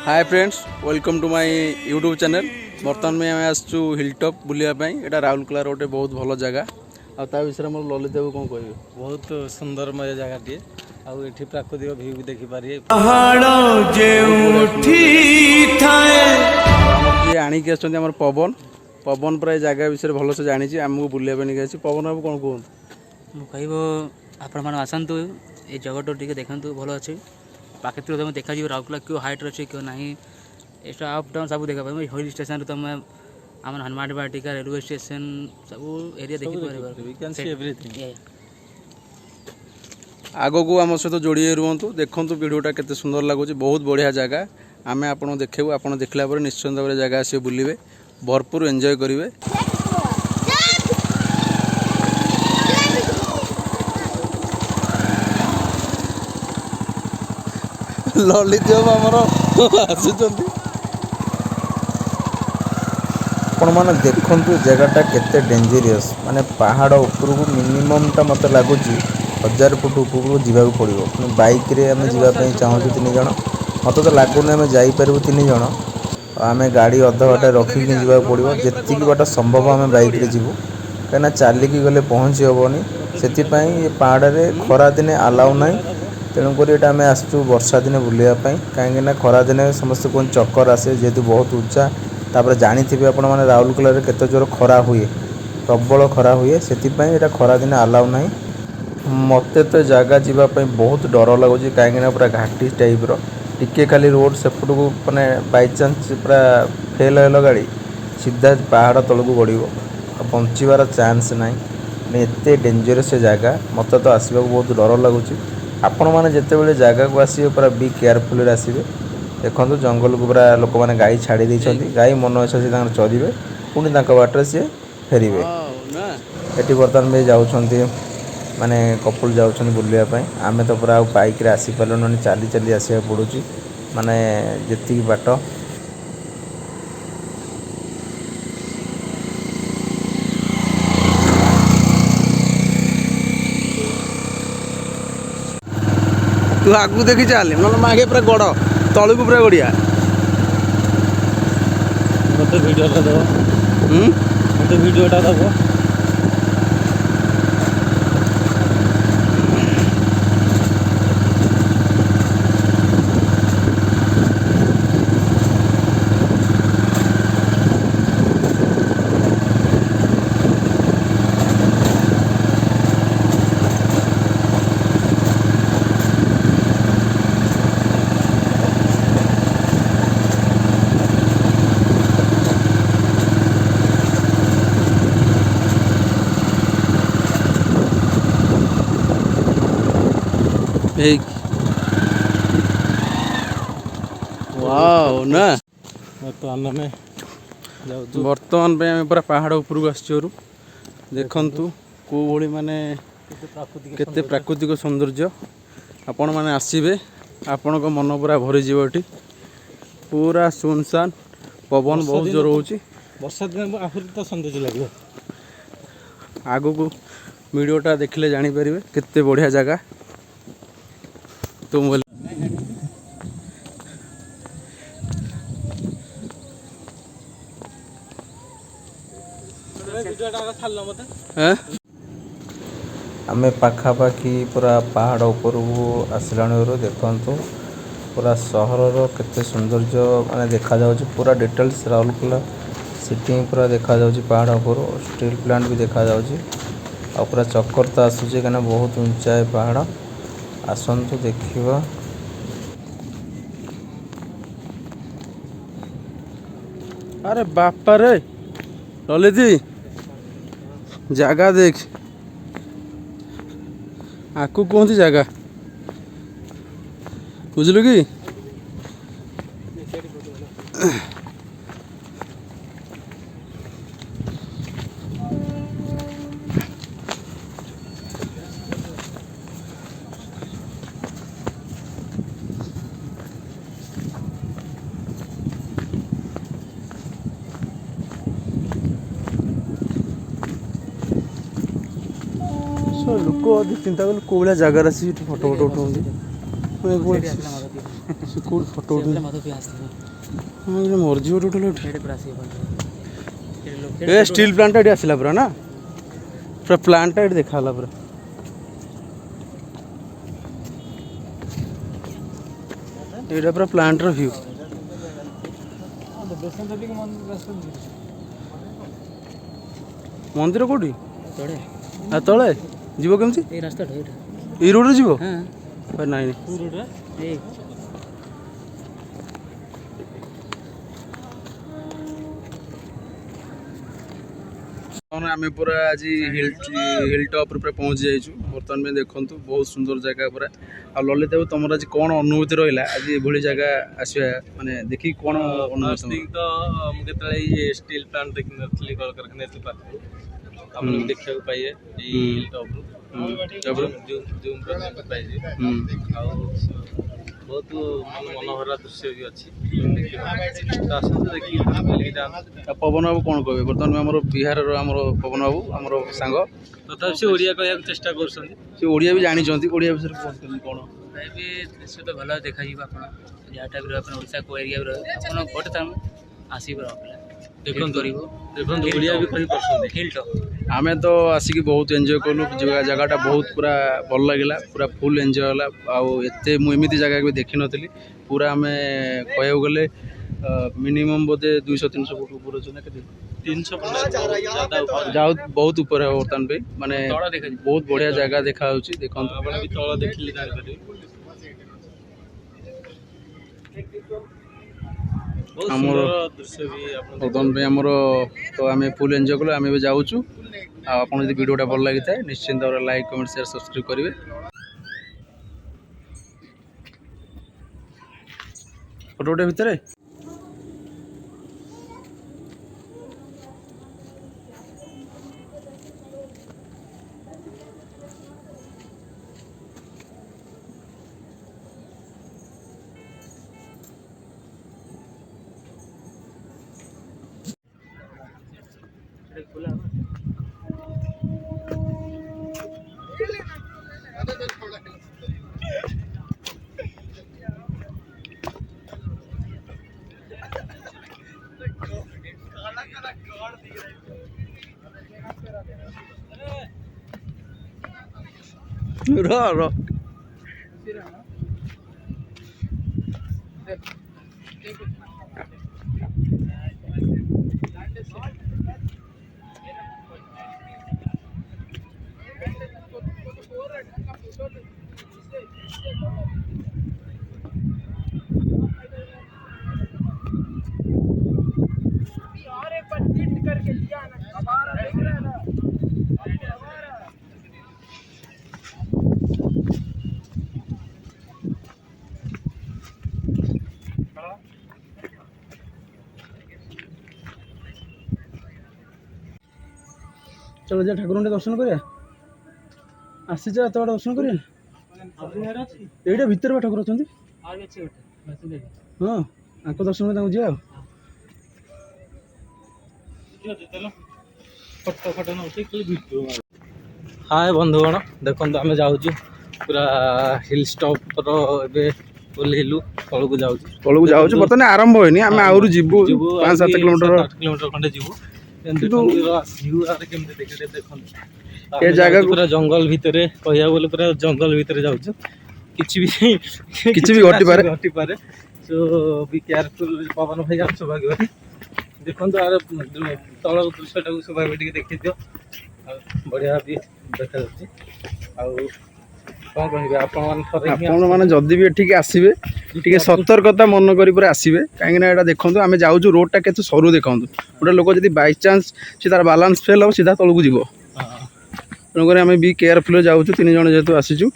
Hi friends, welcome to my YouTube channel. बर्तमान में आम आसचु हिलटॉप बुलायापाई। यहाँ राउरकेलार गोटे बहुत भल जगह आ विषय में ललित बाबू कौन कह बहुत सुंदरमय जगहटे आठी प्राकृतिक भ्यू भी देखिपारे। जी आणिकी आम पवन पवन प्राय जगह विषय भल से जानी आमको बुलाया नहीं आसी। पवन बाबू कौन कहूँ कह आपण मैंने आसतु ये जगह टी देखते भल अच्छे प्राकृतिक तुम देखा राउरकेला क्यों हाइट अच्छे क्यों ना एक्सट्रा अप डाउन सब देखा हिल स्टेशन तुम आम हनुमान बाटिका रेलवे स्टेशन सब एरिया देखी आग को आम सहित जोड़ी रुहतु देखूँ वीडियोटा केते सुंदर लगुच। बहुत बढ़िया जगह आम आपको देखू। आप देखला निश्चित भाव जगह आस बुलिए भरपूर एंजॉय करेंगे। ललित बाबू आमर आसुचंती आपण मैंने देखु जगहटा केते डेंजरियस माने पहाड़ उपरକୁ मिनिममटा मत लगुच 1000 फुट उपरକୁ जीवाक पड़ो। पुणी बाइक रे आम जावाई चाहूँ 3 जन मत तो लगुनि आम जापर 3 जन आम गाड़ी अध बाटे रखिकी जावाक पड़ो। जी बाट संभव आम बाइक रे जीवु कहीं चलिकी गले पहुँची हेनी से पहाड़ में खरा दिने अलाउ ना। तेणुक आम आसचु वर्षा दिने बुलायापाई कहीं खरा दिने समस्त कौन चक्कर आसे जेहेतु बहुत उच्चा। तापर जानी आपण मैंने राउरकेला केते जोर खरा हुए प्रबल खरा हुए से खरा दिन अलाउ ना। मत तो जगह जावाई बहुत डर लगुच कहीं पूरा घाटी टाइप्र टिके खाली रोड सेपट को मैंने बाईचान्स पूरा फेल है गाड़ी सीधा पहाड़ तल को गड़ बचार चान्स ना। एत डेंजरस जगह मत तो आसवाक बहुत डर लगुच। आपण मैंने जिते जगह को आसवे पूरा बी केयरफुल आसवे। देखो जंगल को पूरा लोक मैंने गाई छाड़ी गाई मन इच्छा से चरिए पुणी बाटर सी फेरे। ये बर्तमान में जाऊँच माने कपुल जाऊँ बुलायापाई आम तो पूरा बाइक आसी पार्लुन चली चली आसवा पड़ू माने जी बाट तू आगू देखी चल ना आगे पूरा गड़ तलू को पूरा गड़िया मत वीडियोटा दब मत वीडियोटा दब वाओ ना। बर्तमान में बर्तमान पे आम पूरा पहाड़ उपरକୁ आसचु। देखंतु को भली माने केते प्राकृतिक सौंदर्य आपण माने आसीबे आपण को मन पूरा भरी जीव। एठी पूरा सुनसान पवन बहुत जोर होची। वर्षा दिन आहरी तो सौंदर्य लगे। आगो को वीडियोटा देखले जानी परिबे केते बढ़िया जगह। तुम बोल आम पाखापाखि पूरा पहाड़ ऊपर को आसला देखु पूरा सहर केते सौंदर्य माने देखा जाउछि। पूरा डिटेल्स राउरकेला सिटी पूरा देखा जाउछि। पहाड़ ऊपर स्टील प्लांट भी देखा जाउछि और पूरा चक्कर तो आसुछि कहीं बहुत ऊंचा है पहाड़। आसतु देखा अरे बापा रे ललित जगह देख आकू कहती जगह बुझलु कि लोक चिंता कल कौ भाया जगार आसी फोटो फोटो उठाऊँ ସେ କେଉଁଠି ଫଟୋ ଉଠେଇ ମୋତେ ବି ଆସିଥିବ ମରିଯିବ ଟୋଟାଲ ଉଠେ ସେଇଠି ପୁରା ଆସିବ ଏ ଷ୍ଟିଲ୍ ପ୍ଲାଣ୍ଟଟା ଏଠି ଆସିଲା ପୁରା ନା ପୁରା ପ୍ଲାଣ୍ଟଟା ଏଠି ଦେଖାଗଲା ପୁରା ଏଇଟା ପୁରା ପ୍ଲାଣ୍ଟର ଭ୍ୟୁ ମନ୍ଦିର କେଉଁଠି ତଳେ ତଳେ ଯିବ କେମିତି ଏଇ ରାସ୍ତାଟା ଏଇଟା ଏଇ ରୋଡ଼ରେ ଯିବ ହଁ ନାଇଁ ଏଇ ଆମେ ପୁରା ଆଜି ହିଲ୍ ଟପ୍ରେ ପୁରା ପହଞ୍ଚି ଯାଇଛୁ ବର୍ତ୍ତମାନ ପାଇଁ ଦେଖନ୍ତୁ ବହୁତ ସୁନ୍ଦର ଜାଗା ପୁରା ଆଉ ଲଳିତ ବାବୁ ତମର ଆଜି କ'ଣ ଅନୁଭୂତି ରହିଲା ଆଜି ଏଭଳି ଜାଗା ଆସିବା ମାନେ ଦେଖିକି କ'ଣ ଅନୁଭୂତି ତ ମୁଁ କେତେବେଳେ ଏଇ ଷ୍ଟିଲ୍ ପ୍ଲାଣ୍ଟ ଦେଖିନଥିଲି କଳକାରଖାନା ଏତେ ପାଖରୁ ଆପଣ ଦେଖିବାକୁ ପାଇବେ ଏଇ ହିଲ୍ ଟପ୍ରୁ ଜୁମ୍ ପାଇଯିବେ ଆଉ ବହୁତ ମନୋହରା ଦୃଶ୍ୟ ବି ଅଛି ତ ଆସନ୍ତୁ ଦେଖିକି ବୁଲିକି ଯାଆନ୍ତୁ। ପବନ ବାବୁ କ'ଣ କହିବେ ବର୍ତ୍ତମାନ ଆମର ବିହାରର ଆମର ପବନ ବାବୁ ଆମର ସାଙ୍ଗ ତଥାପି ସେ ଓଡ଼ିଆ କହିବାକୁ ଚେଷ୍ଟା କରୁଛନ୍ତି ସେ ଓଡ଼ିଆ ବି ଜାଣିଛନ୍ତି ଓଡ଼ିଆ ବିଷୟରେ କହୁଛନ୍ତି କ'ଣ ବି ଦୃଶ୍ୟ ତ ଭଲ ଦେଖିଯିବ ଆପଣ ଯାହା ଟାଇପ୍ର ଆପଣ ଓଡ଼ିଶା କେଉଁ ଏରିଆରେ ଆପଣ ଗୋଟେ ଟାଇମ୍ ଆସିବେ ଦେଖନ୍ତୁ ଓଡ଼ିଆ ବି କହିପାରୁଛନ୍ତି ହିଲ୍ ଟପ୍ ଆମେ ତ ଆସିକି ବହୁତ ଏନ୍ଜୟ କଲୁ ଜାଗାଟା ବହୁତ ପୁରା ଭଲ ଲାଗିଲା ପୁରା ଫୁଲ୍ ଏନ୍ଜୟ ହେଲା ଆଉ ଏତେ ମୁଁ ଏମିତି ଜାଗା ବି ଦେଖିନଥିଲି ପୁରା ଆମେ କହିବାକୁ ଗଲେ ମିନିମମ୍ ବୋଧେ 200-300 ଫୁଟ ଉପରେ ଅଛି ନା କେତେ 300 ଯାଉ ବହୁତ ଉପରେ ହେବ ବର୍ତ୍ତମାନ ପାଇଁ ମାନେ ତଳ ଦେଖାଯିବ ବହୁତ ବଢ଼ିଆ ଜାଗା ଦେଖାଯାଉଛି ଦେଖନ୍ତୁ ଆପଣ ବି ତଳ ଦେଖିଲେ ଜାଣିପାରିବେ ଆମର ଦୃଶ୍ୟ ବି ଆପଣ ବର୍ତ୍ତମାନ ପାଇଁ ଆମର ତ ଆମେ ଫୁଲ୍ ଏନ୍ଜୟ କଲୁ ଆମେ ବି ଯାଉଛୁ ଆଉ ଆପଣ ଯଦି ଭିଡ଼ିଓଟା ଭଲ ଲାଗିଥାଏ ନିଶ୍ଚିନ୍ତ ଭାବରେ ଲାଇକ୍ କମେଣ୍ଟ ସେୟାର ସବସ୍କ୍ରାଇବ୍ କରିବେ ଫଟୋ ଗୋଟେ ଭିତରେ ର चलो जा ठाकुर दर्शन करिया आसी जा तो दर्शन करिया एटा भितर ठाकुर अच्छा हाँ आपको दर्शन कर जा हाय बंधुगण देखो आम जाऊँ पूरा हिल स्टॉप ओल्लू तलू जाऊँ बर्तमान आरंभ होनी आम आहरी जीवु 5-7 किलोमीटर खंडे जीवु ए जगह पूरा जंगल भितर कह बोले पूरा जंगल भितर जाऊँ किसी भी घटी पारे सो बी केयरफुल पवन भाई आप सौभाग्य देखो आर तल दृश्य टाक सौभाग्य टी देखी दियो बढ़िया भी देखा आपण मैंने जदि भी एठिक आसबे टे सतर्कता मन करी आसबे कहीं देखो आम जाऊँ रोडटा के सरू देखो गोटे लोक जब बाई चान्स से तार बालांस फेल हम सीधा तलू जीव तेणुक आम भी केयरफुल जाऊँ 3 जन जेहतु आसीचु।